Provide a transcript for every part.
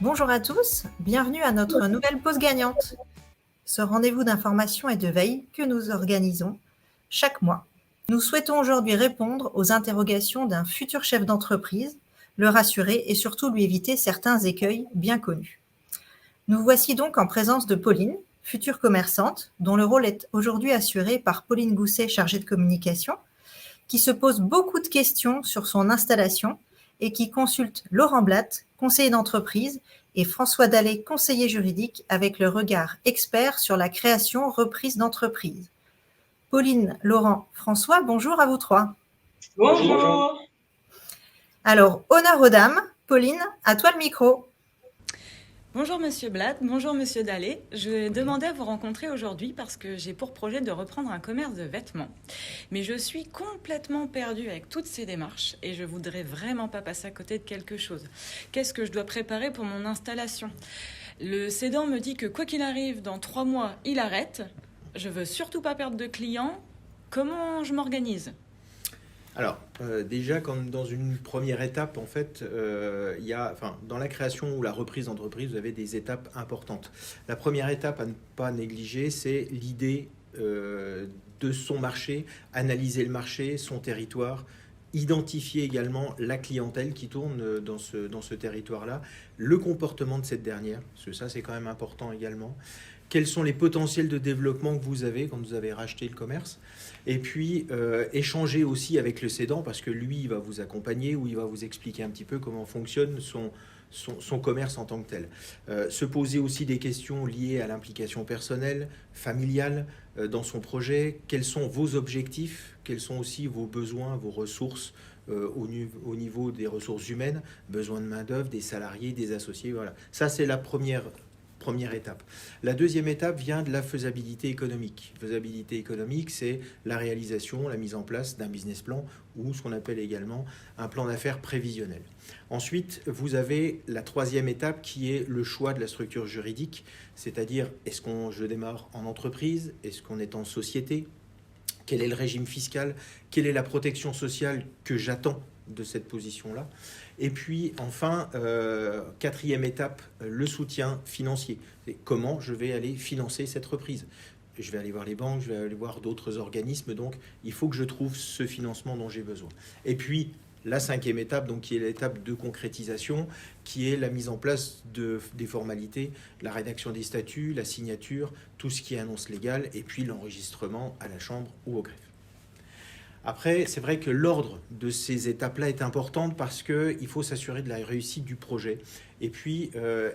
Bonjour à tous, bienvenue à notre nouvelle pause gagnante. Ce rendez-vous d'information et de veille que nous organisons chaque mois. Nous souhaitons aujourd'hui répondre aux interrogations d'un futur chef d'entreprise, le rassurer et surtout lui éviter certains écueils bien connus. Nous voici donc en présence de Pauline, future commerçante, dont le rôle est aujourd'hui assuré par Pauline Gousset, chargée de communication, qui se pose beaucoup de questions sur son installation et qui consulte Laurent Blatt, conseiller d'entreprise, et François Dallet, conseiller juridique, avec le regard expert sur la création-reprise d'entreprise. Pauline, Laurent, François, bonjour à vous trois. Bonjour. Alors, honneur aux dames. Pauline, à toi le micro. Bonjour Monsieur Blatt, bonjour Monsieur Dallet. Je demandais à vous rencontrer aujourd'hui parce que j'ai pour projet de reprendre un commerce de vêtements. Mais je suis complètement perdue avec toutes ces démarches et je voudrais vraiment pas passer à côté de quelque chose. Qu'est-ce que je dois préparer pour mon installation ? Le cédant me dit que quoi qu'il arrive, dans 3 mois, il arrête. Je veux surtout pas perdre de clients. Comment je m'organise ? Alors, déjà, comme dans une première étape, en fait, dans la création ou la reprise d'entreprise, vous avez des étapes importantes. La première étape à ne pas négliger, c'est l'idée de son marché, analyser le marché, son territoire, identifier également la clientèle qui tourne dans ce territoire-là, le comportement de cette dernière, parce que ça, c'est quand même important également. Quels sont les potentiels de développement que vous avez quand vous avez racheté le commerce, et puis échanger aussi avec le cédant parce que lui il va vous accompagner ou il va vous expliquer un petit peu comment fonctionne son commerce en tant que tel. Se poser aussi des questions liées à l'implication personnelle, familiale dans son projet, quels sont vos objectifs, quels sont aussi vos besoins, vos ressources au niveau des ressources humaines, besoin de main-d'œuvre, des salariés, des associés, voilà. Ça c'est la première étape. La deuxième étape vient de la faisabilité économique. Faisabilité économique, c'est la réalisation, la mise en place d'un business plan ou ce qu'on appelle également un plan d'affaires prévisionnel. Ensuite, vous avez la troisième étape qui est le choix de la structure juridique, c'est-à-dire est-ce que je démarre en entreprise, est-ce qu'on est en société, quel est le régime fiscal, quelle est la protection sociale que j'attends de cette position-là. Et puis enfin, quatrième étape, le soutien financier. C'est comment je vais aller financer cette reprise. Je vais aller voir les banques, je vais aller voir d'autres organismes, donc il faut que je trouve ce financement dont j'ai besoin. Et puis la cinquième étape, donc, qui est l'étape de concrétisation, qui est la mise en place des formalités, la rédaction des statuts, la signature, tout ce qui est annonce légale, et puis l'enregistrement à la chambre ou au greffe. Après, c'est vrai que l'ordre de ces étapes-là est important parce qu'il faut s'assurer de la réussite du projet et puis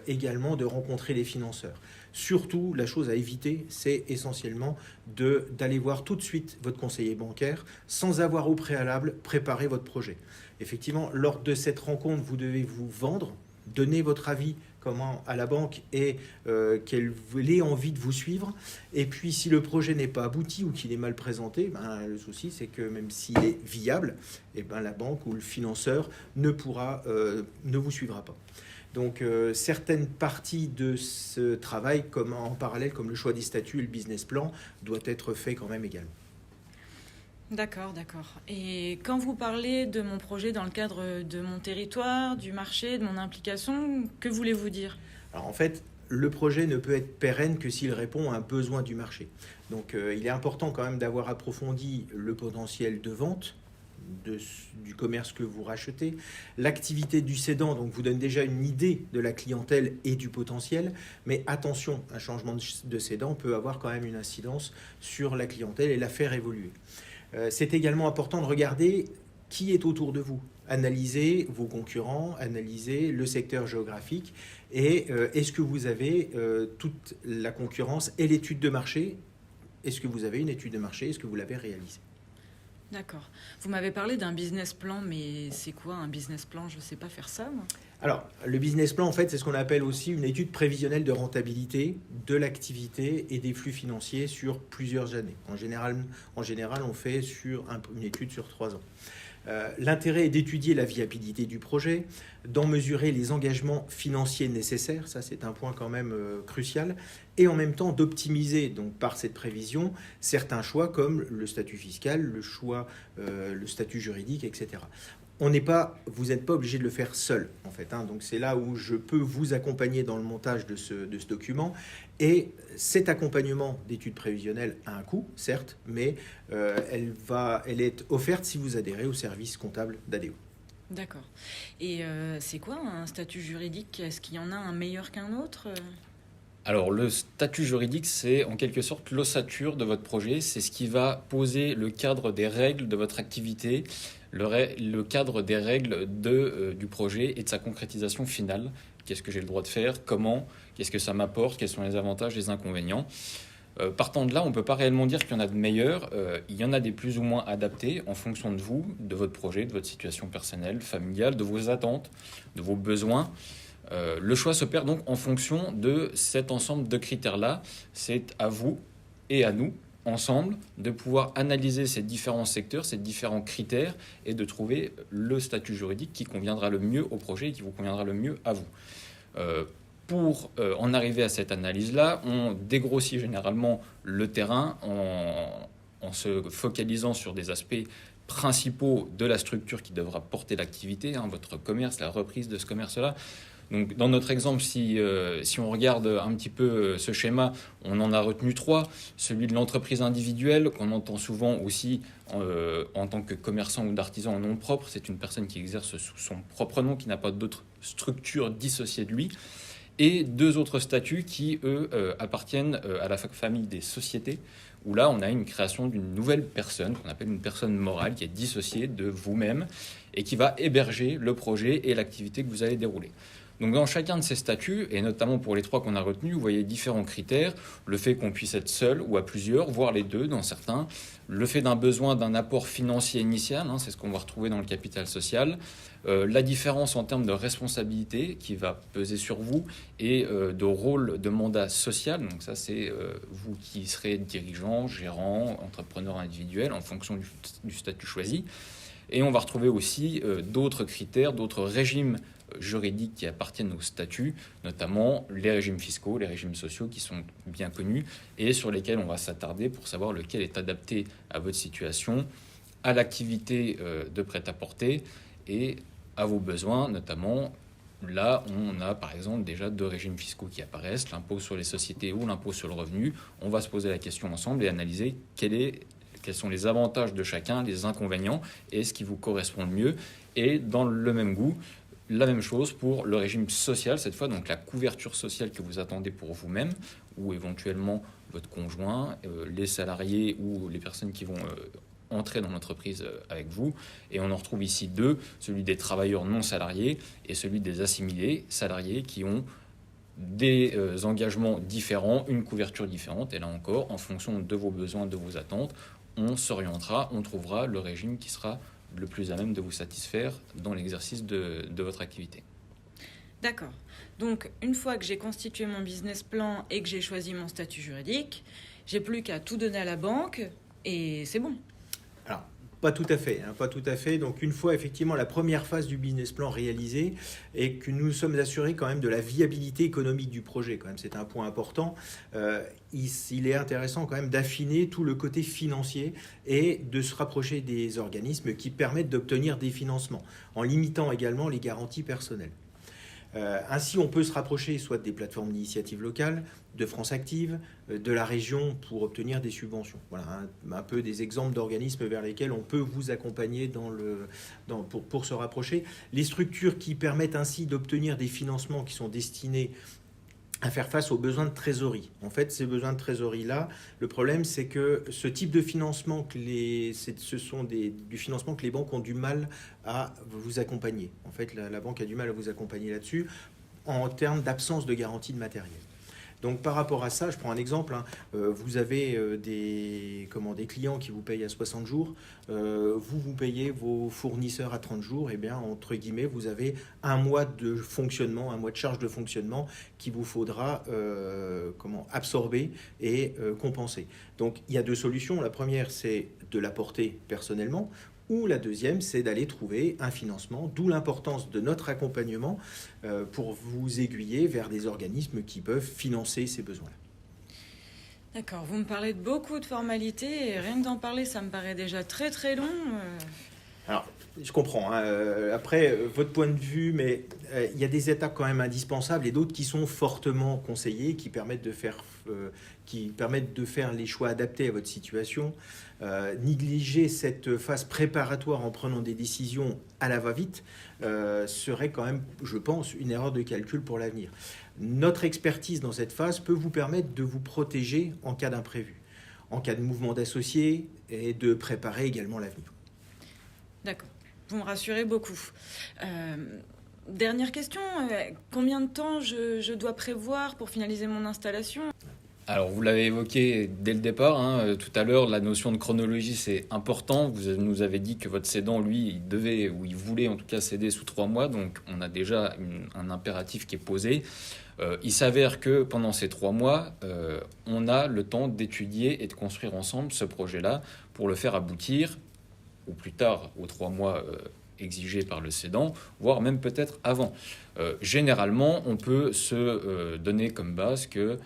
également de rencontrer les financeurs. Surtout, la chose à éviter, c'est essentiellement d'aller voir tout de suite votre conseiller bancaire sans avoir au préalable préparé votre projet. Effectivement, lors de cette rencontre, vous devez vous vendre, donner votre avis à la banque et qu'elle ait envie de vous suivre. Et puis, si le projet n'est pas abouti ou qu'il est mal présenté, le souci, c'est que même s'il est viable, la banque ou le financeur ne vous suivra pas. Donc, certaines parties de ce travail, comme en parallèle, comme le choix des statuts et le business plan, doit être fait quand même également. D'accord. Et quand vous parlez de mon projet dans le cadre de mon territoire, du marché, de mon implication, que voulez-vous dire ? Alors en fait, le projet ne peut être pérenne que s'il répond à un besoin du marché. Donc il est important quand même d'avoir approfondi le potentiel de vente du commerce que vous rachetez. L'activité du cédant donc, vous donne déjà une idée de la clientèle et du potentiel, mais attention, un changement de cédant peut avoir quand même une incidence sur la clientèle et la faire évoluer. C'est également important de regarder qui est autour de vous. Analysez vos concurrents, analysez le secteur géographique et est-ce que vous avez toute la concurrence et l'étude de marché ? Est-ce que vous avez une étude de marché ? Est-ce que vous l'avez réalisée ? D'accord. Vous m'avez parlé d'un business plan, mais c'est quoi un business plan ? Je ne sais pas faire ça, moi. Alors, le business plan, en fait, c'est ce qu'on appelle aussi une étude prévisionnelle de rentabilité de l'activité et des flux financiers sur plusieurs années. En général, on fait une étude sur 3 ans. L'intérêt est d'étudier la viabilité du projet, d'en mesurer les engagements financiers nécessaires, ça c'est un point quand même crucial, et en même temps d'optimiser donc par cette prévision certains choix comme le statut fiscal, le statut juridique, etc. vous n'êtes pas obligé de le faire seul, en fait. Hein. Donc c'est là où je peux vous accompagner dans le montage de ce document. Et cet accompagnement d'études prévisionnelles a un coût, certes, mais elle est offerte si vous adhérez au service comptable d'ADO. D'accord. Et c'est quoi un statut juridique? Est-ce qu'il y en a un meilleur qu'un autre? Alors, le statut juridique, c'est en quelque sorte l'ossature de votre projet. C'est ce qui va poser le cadre des règles de votre activité, le cadre des règles du projet et de sa concrétisation finale. Qu'est-ce que j'ai le droit de faire? Comment? Qu'est-ce que ça m'apporte? Quels sont les avantages, les inconvénients? Partant de là, on ne peut pas réellement dire qu'il y en a de meilleurs. Il y en a des plus ou moins adaptés en fonction de vous, de votre projet, de votre situation personnelle, familiale, de vos attentes, de vos besoins. Le choix s'opère donc en fonction de cet ensemble de critères-là. C'est à vous et à nous, ensemble, de pouvoir analyser ces différents secteurs, ces différents critères et de trouver le statut juridique qui conviendra le mieux au projet et qui vous conviendra le mieux à vous. Pour en arriver à cette analyse-là, on dégrossit généralement le terrain en se focalisant sur des aspects principaux de la structure qui devra porter l'activité, votre commerce, la reprise de ce commerce-là. Donc, dans notre exemple, si on regarde un petit peu ce schéma, on en a retenu 3. Celui de l'entreprise individuelle, qu'on entend souvent aussi en tant que commerçant ou d'artisan en nom propre. C'est une personne qui exerce sous son propre nom, qui n'a pas d'autre structure dissociée de lui. Et 2 autres statuts qui, eux, appartiennent à la famille des sociétés, où là, on a une création d'une nouvelle personne, qu'on appelle une personne morale, qui est dissociée de vous-même et qui va héberger le projet et l'activité que vous allez dérouler. Donc dans chacun de ces statuts, et notamment pour les 3 qu'on a retenus, vous voyez différents critères. Le fait qu'on puisse être seul ou à plusieurs, voire les 2 dans certains. Le fait d'un besoin d'un apport financier initial, c'est ce qu'on va retrouver dans le capital social. La différence en termes de responsabilité qui va peser sur vous et de rôle de mandat social. Donc ça, c'est vous qui serez dirigeant, gérant, entrepreneur individuel en fonction du statut choisi. Et on va retrouver aussi d'autres critères, d'autres régimes juridiques qui appartiennent au statut, notamment les régimes fiscaux, les régimes sociaux qui sont bien connus et sur lesquels on va s'attarder pour savoir lequel est adapté à votre situation, à l'activité de prêt-à-porter et à vos besoins, notamment. Là, on a par exemple déjà 2 régimes fiscaux qui apparaissent, l'impôt sur les sociétés ou l'impôt sur le revenu. On va se poser la question ensemble et analyser quels sont les avantages de chacun, les inconvénients et ce qui vous correspond le mieux. Et dans le même goût, la même chose pour le régime social, cette fois, donc la couverture sociale que vous attendez pour vous-même ou éventuellement votre conjoint, les salariés ou les personnes qui vont entrer dans l'entreprise avec vous. Et on en retrouve ici 2, celui des travailleurs non salariés et celui des assimilés salariés qui ont des engagements différents, une couverture différente. Et là encore, en fonction de vos besoins, de vos attentes, on s'orientera, on trouvera le régime qui sera le plus à même de vous satisfaire dans l'exercice de votre activité. D'accord. Donc, une fois que j'ai constitué mon business plan et que j'ai choisi mon statut juridique, j'ai plus qu'à tout donner à la banque et c'est bon. Alors, pas tout à fait, pas tout à fait. Donc, une fois effectivement la première phase du business plan réalisée et que nous sommes assurés quand même de la viabilité économique du projet, quand même, c'est un point important. Il est intéressant quand même d'affiner tout le côté financier et de se rapprocher des organismes qui permettent d'obtenir des financements, en limitant également les garanties personnelles. Ainsi, on peut se rapprocher soit des plateformes d'initiative locale, de France Active, de la région pour obtenir des subventions. Voilà un peu des exemples d'organismes vers lesquels on peut vous accompagner pour se rapprocher. Les structures qui permettent ainsi d'obtenir des financements qui sont destinés à faire face aux besoins de trésorerie. En fait, ces besoins de trésorerie-là, le problème, c'est que ce type de financement, ce sont du financement que les banques ont du mal à vous accompagner. En fait, la banque a du mal à vous accompagner là-dessus en termes d'absence de garantie de matériel. Donc par rapport à ça, je prends un exemple, vous avez des clients qui vous payent à 60 jours, vous payez vos fournisseurs à 30 jours, et bien entre guillemets, vous avez un mois de fonctionnement, un mois de charge de fonctionnement qu'il vous faudra absorber et compenser. Donc il y a 2 solutions. La première, c'est de l'apporter personnellement. Ou la deuxième, c'est d'aller trouver un financement, d'où l'importance de notre accompagnement pour vous aiguiller vers des organismes qui peuvent financer ces besoins-là. D'accord, vous me parlez de beaucoup de formalités et rien que d'en parler, ça me paraît déjà très très long. Alors, Je comprends, hein. Après, votre point de vue, mais il y a des étapes quand même indispensables et d'autres qui sont fortement conseillées, qui permettent de faire les choix adaptés à votre situation. Négliger cette phase préparatoire en prenant des décisions à la va-vite serait quand même, je pense, une erreur de calcul pour l'avenir. Notre expertise dans cette phase peut vous permettre de vous protéger en cas d'imprévu, en cas de mouvement d'associés et de préparer également l'avenir. D'accord. Vous me rassurez beaucoup. Dernière question, combien de temps je dois prévoir pour finaliser mon installation? Alors, vous l'avez évoqué dès le départ, hein, tout à l'heure, la notion de chronologie, c'est important. Vous nous avez dit que votre cédant, lui, il devait, ou il voulait en tout cas céder sous 3 mois, donc on a déjà un impératif qui est posé. Il s'avère que pendant ces 3 mois, on a le temps d'étudier et de construire ensemble ce projet-là pour le faire aboutir, ou plus tard, aux 3 mois exigés par le cédant, voire même peut-être avant. Généralement, on peut se donner comme base que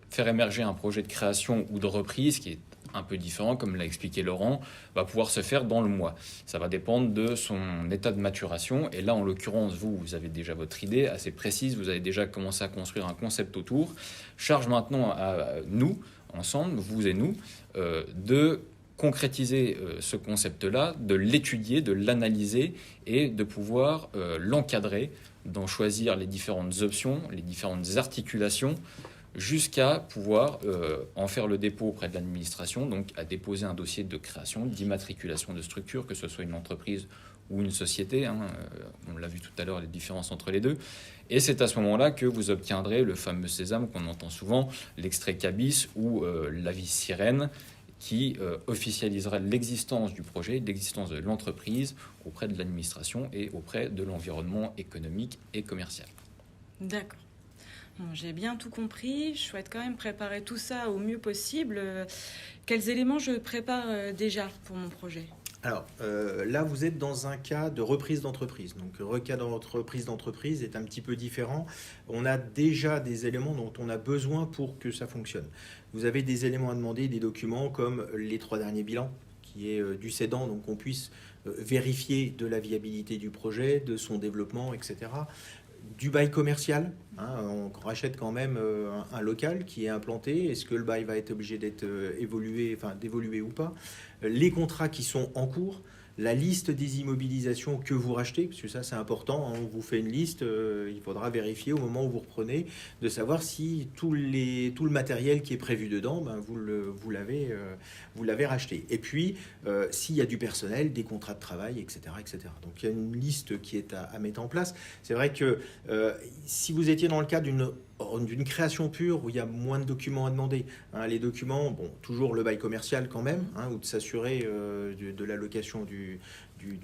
faire émerger un projet de création ou de reprise qui est un peu différent, comme l'a expliqué Laurent, va pouvoir se faire dans le mois. Ça va dépendre de son état de maturation. Et là, en l'occurrence, vous avez déjà votre idée assez précise. Vous avez déjà commencé à construire un concept autour. Charge maintenant à nous, ensemble, vous et nous, de concrétiser ce concept-là, de l'étudier, de l'analyser et de pouvoir l'encadrer, d'en choisir les différentes options, les différentes articulations, jusqu'à pouvoir en faire le dépôt auprès de l'administration, donc à déposer un dossier de création, d'immatriculation de structure, que ce soit une entreprise ou une société, hein, on l'a vu tout à l'heure, les différences entre les deux. Et c'est à ce moment-là que vous obtiendrez le fameux sésame qu'on entend souvent, l'extrait CABIS ou l'avis sirène, qui officialisera l'existence du projet, l'existence de l'entreprise auprès de l'administration et auprès de l'environnement économique et commercial. D'accord. Bon, j'ai bien tout compris. Je souhaite quand même préparer tout ça au mieux possible. Quels éléments je prépare déjà pour mon projet? Alors là, vous êtes dans un cas de reprise d'entreprise. Donc, le cas de reprise d'entreprise est un petit peu différent. On a déjà des éléments dont on a besoin pour que ça fonctionne. Vous avez des éléments à demander, des documents comme les 3 derniers bilans, qui est du cédant, donc on puisse vérifier de la viabilité du projet, de son développement, etc. Du bail commercial, hein, on rachète quand même un local qui est implanté. Est-ce que le bail va être obligé d'être d'évoluer ou pas? Les contrats qui sont en cours, la liste des immobilisations que vous rachetez, parce que ça c'est important, hein, on vous fait une liste, il faudra vérifier au moment où vous reprenez, de savoir si tout le matériel qui est prévu dedans, ben, vous l'avez racheté. Et puis, s'il y a du personnel, des contrats de travail, etc. etc. Donc il y a une liste qui est à mettre en place. C'est vrai que si vous étiez dans le cas d'une création pure où il y a moins de documents à demander, hein, les documents, bon, toujours le bail commercial quand même, hein, ou de s'assurer de la location du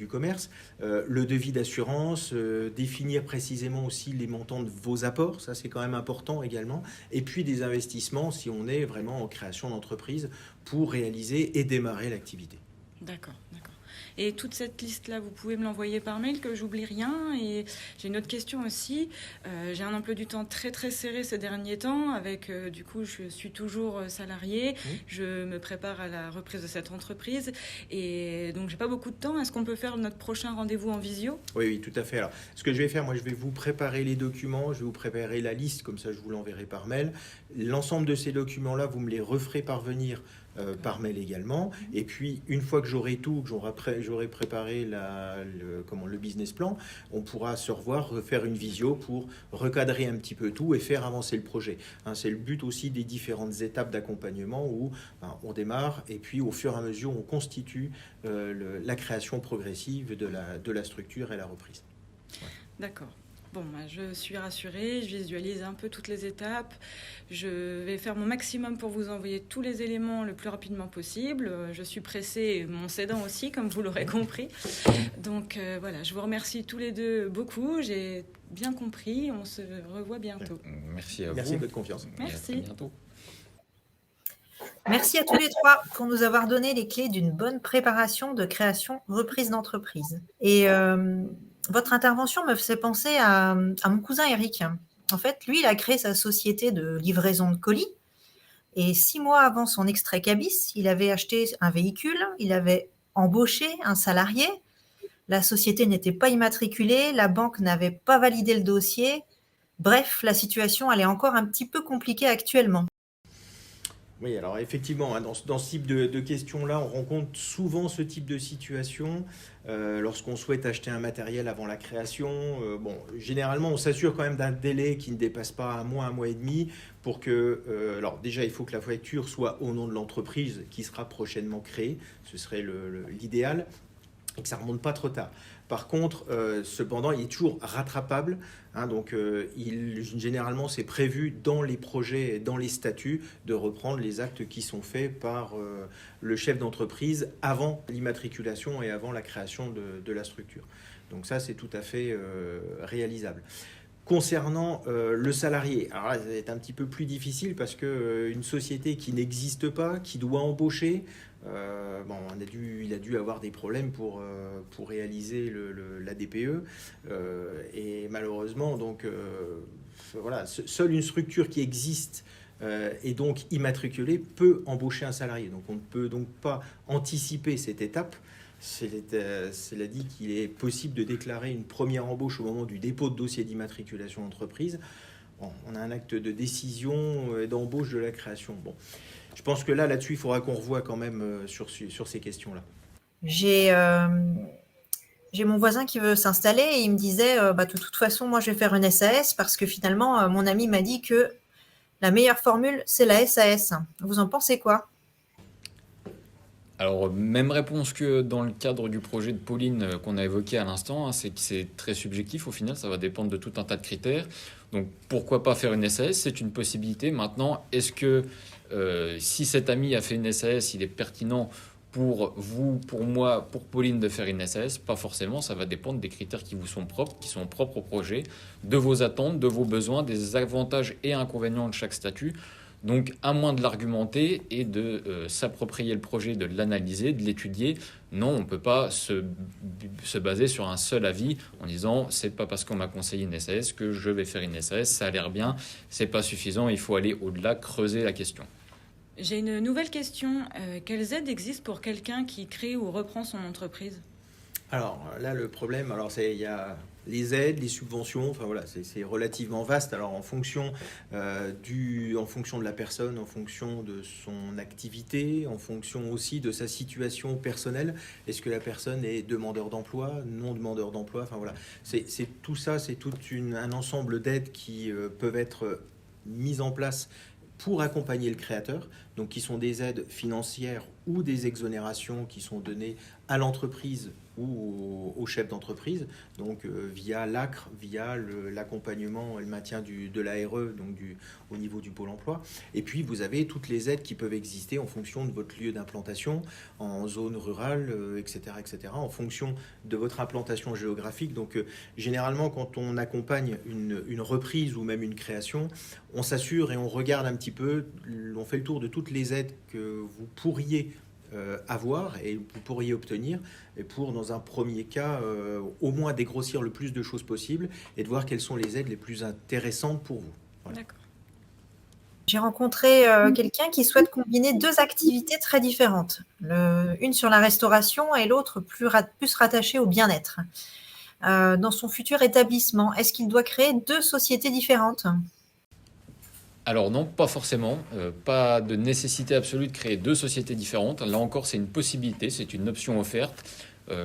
commerce, le devis d'assurance, définir précisément aussi les montants de vos apports, ça c'est quand même important également, et puis des investissements si on est vraiment en création d'entreprise pour réaliser et démarrer l'activité. D'accord, d'accord. Et toute cette liste-là, vous pouvez me l'envoyer par mail, que j'oublie rien. Et j'ai une autre question aussi. J'ai un emploi du temps très très serré ces derniers temps. Avec du coup, je suis toujours salarié. Je me prépare à la reprise de cette entreprise. Et donc, j'ai pas beaucoup de temps. Est-ce qu'on peut faire notre prochain rendez-vous en visio? Oui, oui, tout à fait. Alors, ce que je vais faire, moi, je vais vous préparer les documents, je vais vous préparer la liste, comme ça, je vous l'enverrai par mail. L'ensemble de ces documents-là, vous me les referez parvenir par mail également. Et puis, une fois que j'aurai tout, que j'aurai préparé le business plan, on pourra se revoir, faire une visio pour recadrer un petit peu tout et faire avancer le projet. Hein, c'est le but aussi des différentes étapes d'accompagnement où on démarre et puis au fur et à mesure, on constitue la création progressive de la structure et la reprise. Ouais. D'accord. Bon, je suis rassurée, je visualise un peu toutes les étapes. Je vais faire mon maximum pour vous envoyer tous les éléments le plus rapidement possible. Je suis pressée, mon cédant aussi, comme vous l'aurez compris. Donc voilà, je vous remercie tous les deux beaucoup. J'ai bien compris. On se revoit bientôt. Merci à vous. Merci de votre confiance. Merci. Et à très bientôt. Merci à tous les trois pour nous avoir donné les clés d'une bonne préparation de création reprise d'entreprise. Et votre intervention me faisait penser à mon cousin Eric. En fait, lui, il a créé sa société de livraison de colis. Et 6 mois avant son extrait CABIS, il avait acheté un véhicule, il avait embauché un salarié la société n'était pas immatriculée, la banque n'avait pas validé le dossier. Bref, la situation, elle est encore un petit peu compliquée actuellement. Oui, alors effectivement, hein, dans ce type de questions-là, on rencontre souvent ce type de situation lorsqu'on souhaite acheter un matériel avant la création. Bon, généralement, on s'assure quand même d'un délai qui ne dépasse pas un mois et demi, pour que... alors déjà, il faut que la facture soit au nom de l'entreprise qui sera prochainement créée, ce serait l'idéal, et que ça ne remonte pas trop tard. Par contre, cependant, il est toujours rattrapable. Hein, donc, généralement, c'est prévu dans les projets, dans les statuts, de reprendre les actes qui sont faits par le chef d'entreprise avant l'immatriculation et avant la création de la structure. Donc ça, c'est tout à fait réalisable. Concernant le salarié, alors là, c'est un petit peu plus difficile parce que une société qui n'existe pas, qui doit embaucher, bon, il a dû avoir des problèmes pour réaliser la DPE, et malheureusement, donc voilà, seule une structure qui existe et donc immatriculée peut embaucher un salarié. Donc on ne peut donc pas anticiper cette étape. Cela dit qu'il est possible de déclarer une première embauche au moment du dépôt de dossier d'immatriculation d'entreprise. Bon, on a un acte de décision et d'embauche de la création. Bon, je pense que là-dessus, il faudra qu'on revoie quand même sur ces questions-là. J'ai mon voisin qui veut s'installer et il me disait de toute façon, moi, je vais faire une SAS parce que finalement, mon ami m'a dit que la meilleure formule, c'est la SAS. Vous en pensez quoi ? Alors, même réponse que dans le cadre du projet de Pauline qu'on a évoqué à l'instant, hein, c'est que c'est très subjectif au final, ça va dépendre de tout un tas de critères. Donc, pourquoi pas faire une SAS? C'est une possibilité. Maintenant, est-ce que si cet ami a fait une SAS, il est pertinent pour vous, pour moi, pour Pauline de faire une SAS? Pas forcément, ça va dépendre des critères qui vous sont propres, qui sont propres au projet, de vos attentes, de vos besoins, des avantages et inconvénients de chaque statut. Donc, à moins de l'argumenter et de s'approprier le projet, de l'analyser, de l'étudier, non, on ne peut pas se baser sur un seul avis en disant c'est pas parce qu'on m'a conseillé une SAS que je vais faire une SAS, ça a l'air bien, c'est pas suffisant, il faut aller au-delà, creuser la question. J'ai une nouvelle question. Quelles aides existent pour quelqu'un qui crée ou reprend son entreprise ? Alors là, le problème, il y a les aides, les subventions, enfin voilà, c'est relativement vaste. Alors en fonction de la personne, en fonction de son activité, en fonction aussi de sa situation personnelle. Est-ce que la personne est demandeur d'emploi, non demandeur d'emploi? Enfin voilà, c'est tout ça, c'est tout un ensemble d'aides qui peuvent être mises en place pour accompagner le créateur, donc qui sont des aides financières ou des exonérations qui sont données à l'entreprise ou au chef d'entreprise, donc via l'ACRE, via l'accompagnement et le maintien de l'ARE, donc au niveau du pôle emploi. Et puis vous avez toutes les aides qui peuvent exister en fonction de votre lieu d'implantation, en zone rurale, etc., en fonction de votre implantation géographique. Donc généralement, quand on accompagne une reprise ou même une création, on s'assure et on regarde un petit peu, on fait le tour de toutes les aides que vous pourriez avoir et vous pourriez obtenir, et pour, dans un premier cas, au moins dégrossir le plus de choses possible et de voir quelles sont les aides les plus intéressantes pour vous. Voilà. D'accord. J'ai rencontré quelqu'un qui souhaite combiner deux activités très différentes. Une sur la restauration et l'autre plus rattachée au bien-être. Dans son futur établissement, est-ce qu'il doit créer deux sociétés différentes ? Alors non, pas forcément. Pas de nécessité absolue de créer deux sociétés différentes. Là encore, c'est une possibilité, c'est une option offerte.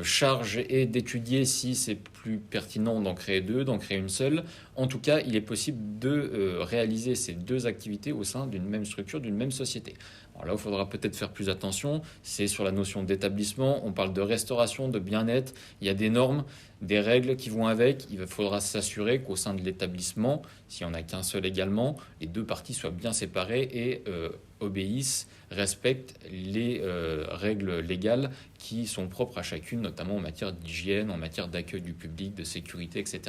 Charge est d'étudier si c'est plus pertinent d'en créer deux, d'en créer une seule. En tout cas, il est possible de réaliser ces deux activités au sein d'une même structure, d'une même société. Alors là, il faudra peut-être faire plus attention, c'est sur la notion d'établissement. On parle de restauration, de bien-être. Il y a des normes, des règles qui vont avec. Il faudra s'assurer qu'au sein de l'établissement, s'il n'y en a qu'un seul également, les deux parties soient bien séparées et obéissent, respectent les règles légales qui sont propres à chacune, notamment en matière d'hygiène, en matière d'accueil du public, de sécurité, etc.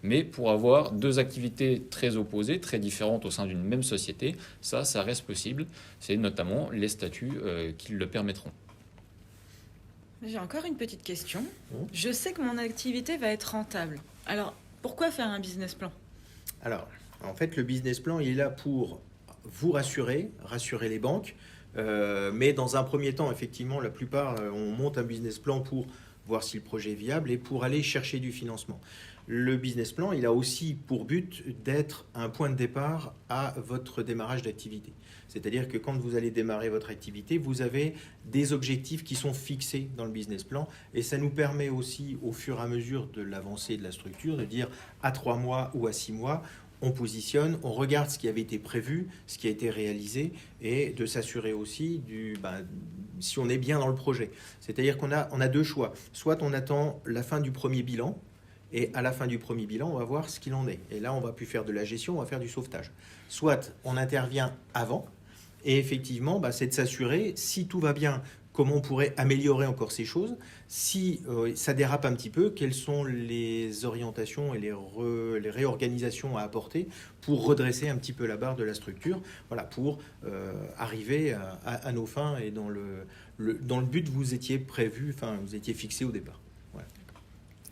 Mais pour avoir deux activités très opposées, très différentes au sein d'une même société, ça reste possible. C'est notamment les statuts qui le permettront. J'ai encore une petite question. Je sais que mon activité va être rentable. Alors, pourquoi faire un business plan ? Alors, en fait, le business plan, il est là pour vous rassurer les banques. Mais dans un premier temps, effectivement, la plupart, on monte un business plan pour voir si le projet est viable et pour aller chercher du financement. Le business plan, il a aussi pour but d'être un point de départ à votre démarrage d'activité. C'est-à-dire que quand vous allez démarrer votre activité, vous avez des objectifs qui sont fixés dans le business plan et ça nous permet aussi, au fur et à mesure de l'avancée de la structure, de dire à 3 mois ou à 6 mois, on positionne, on regarde ce qui avait été prévu, ce qui a été réalisé et de s'assurer aussi si on est bien dans le projet. C'est-à-dire qu'on a deux choix. Soit on attend la fin du premier bilan, et à la fin du premier bilan, on va voir ce qu'il en est. Et là, on va plus faire de la gestion, on va faire du sauvetage. Soit on intervient avant, et effectivement, c'est de s'assurer, si tout va bien, comment on pourrait améliorer encore ces choses. Si ça dérape un petit peu, quelles sont les orientations et les réorganisations à apporter pour redresser un petit peu la barre de la structure, voilà, pour arriver à nos fins et dans le but que vous étiez prévu, vous étiez fixé au départ. Voilà.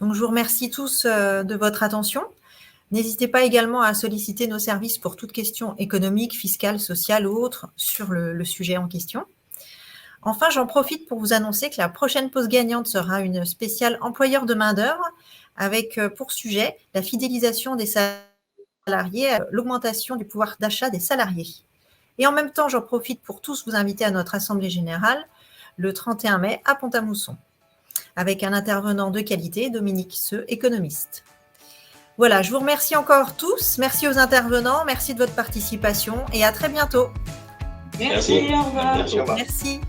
Donc, je vous remercie tous de votre attention. N'hésitez pas également à solliciter nos services pour toute question économique, fiscale, sociale ou autre sur le sujet en question. Enfin, j'en profite pour vous annoncer que la prochaine pause gagnante sera une spéciale employeur de main-d'œuvre avec pour sujet la fidélisation des salariés, l'augmentation du pouvoir d'achat des salariés. Et en même temps, j'en profite pour tous vous inviter à notre assemblée générale le 31 mai à Pont-à-Mousson, avec un intervenant de qualité, Dominique Seux, économiste. Voilà, je vous remercie encore tous. Merci aux intervenants, merci de votre participation et à très bientôt. Merci, au revoir. Merci.